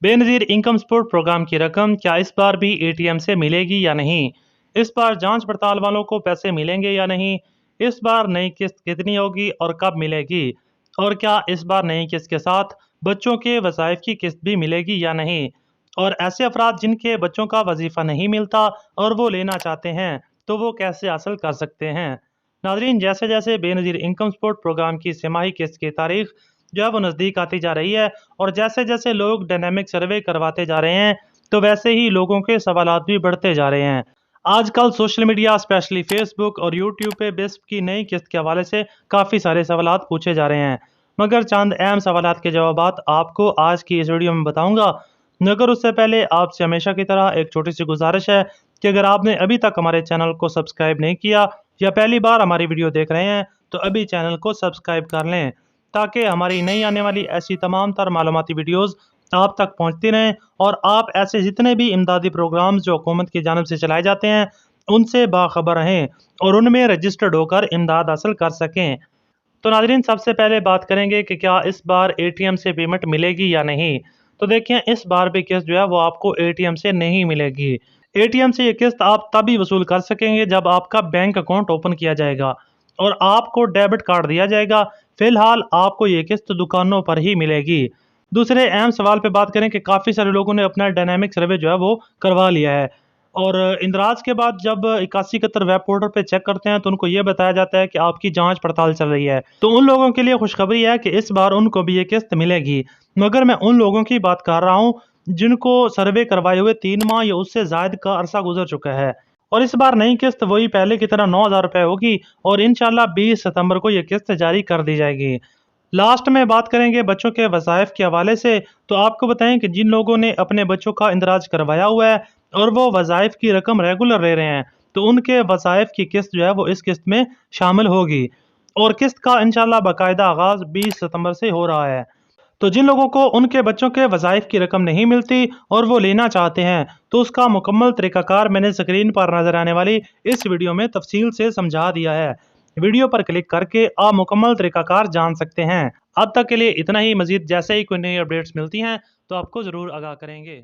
Benazir income support programme की रकम क्या इस बार भी एटीएम से मिलेगी या नहीं? इस बार जांच पड़ताल वालों को पैसे मिलेंगे या नहीं? इस बार नई किस्त कितनी होगी और कब मिलेगी? और क्या इस बार नई किस्त के साथ बच्चों के वज़ाइफ की किस्त भी मिलेगी या नहीं? और ऐसे अफराद जिनके बच्चों का वजीफ़ा नहीं मिलता और वो लेना चाहते हैं, तो वो कैसे हासिल कर सकते हैं? नाज़रीन, जैसे जैसे बेनज़ीर इनकम सपोर्ट प्रोग्राम की छमाही किस्त की तारीख जो है वो नज़दीक आती जा रही है, और जैसे जैसे लोग डायनामिक सर्वे करवाते जा रहे हैं, तो वैसे ही लोगों के सवालात भी बढ़ते जा रहे हैं। आजकल सोशल मीडिया स्पेशली फेसबुक और यूट्यूब पे बिस्प की नई किस्त के हवाले से काफ़ी सारे सवालात पूछे जा रहे हैं, मगर चंद अहम सवालात के जवाबात आपको आज की इस वीडियो में बताऊंगा। मगर उससे पहले आपसे हमेशा की तरह एक छोटी सी गुजारिश है कि अगर आपने अभी तक हमारे चैनल को सब्सक्राइब नहीं किया या पहली बार हमारी वीडियो देख रहे हैं, तो अभी चैनल को सब्सक्राइब कर लें, ताकि हमारी नई आने वाली ऐसी तमाम तर मालूमाती वीडियोस आप तक पहुंचती रहें और आप ऐसे जितने भी इमदादी प्रोग्राम्स जो हुकूमत की जानिब से चलाए जाते हैं उनसे बाखबर रहें और उनमें रजिस्टर्ड होकर इमदाद हासिल कर सकें। तो नाज़रीन, सबसे पहले बात करेंगे कि क्या इस बार एटीएम से पेमेंट मिलेगी या नहीं। तो देखिए, इस बार भी किस्त जो है वो आपको एटीएम से नहीं मिलेगी। एटीएम से ये किस्त आप तभी वसूल कर सकेंगे जब आपका बैंक अकाउंट ओपन किया जाएगा और आपको डेबिट कार्ड दिया जाएगा। फिलहाल आपको ये किस्त दुकानों पर ही मिलेगी। दूसरे अहम सवाल पे बात करें कि काफ़ी सारे लोगों ने अपना डायनामिक सर्वे जो है वो करवा लिया है, और इंदराज के बाद जब 8171 वेब पोर्टल पे चेक करते हैं तो उनको ये बताया जाता है कि आपकी जांच पड़ताल चल रही है। तो उन लोगों के लिए खुशखबरी है कि इस बार उनको भी ये किस्त मिलेगी, मगर मैं उन लोगों की बात कर रहा हूँ जिनको सर्वे करवाए हुए 3 माह या उससे ज्यादा का अरसा गुजर चुका है। और इस बार नई किस्त वही पहले की तरह 9,000 रुपये होगी और इंशाल्लाह 20 सितंबर को ये किस्त जारी कर दी जाएगी। लास्ट में बात करेंगे बच्चों के वज़ाइफ के हवाले से। तो आपको बताएं कि जिन लोगों ने अपने बच्चों का इंदराज करवाया हुआ है और वो वज़ाइफ की रकम रेगुलर ले रहे हैं, तो उनके वज़ाइफ की किस्त जो है वो इस किस्त में शामिल होगी, और किस्त का इंशाल्लाह बाकायदा आगाज़ 20 सितंबर से हो रहा है। तो जिन लोगों को उनके बच्चों के वज़ाइफ की रकम नहीं मिलती और वो लेना चाहते हैं, तो उसका मुकम्मल तरीक़ाकार मैंने स्क्रीन पर नज़र आने वाली इस वीडियो में तफसील से समझा दिया है। वीडियो पर क्लिक करके आप मुकम्मल तरीक़ाकार जान सकते हैं। अब तक के लिए इतना ही। मज़ीद जैसे ही कोई नई अपडेट्स मिलती हैं तो आपको ज़रूर आगाह करेंगे।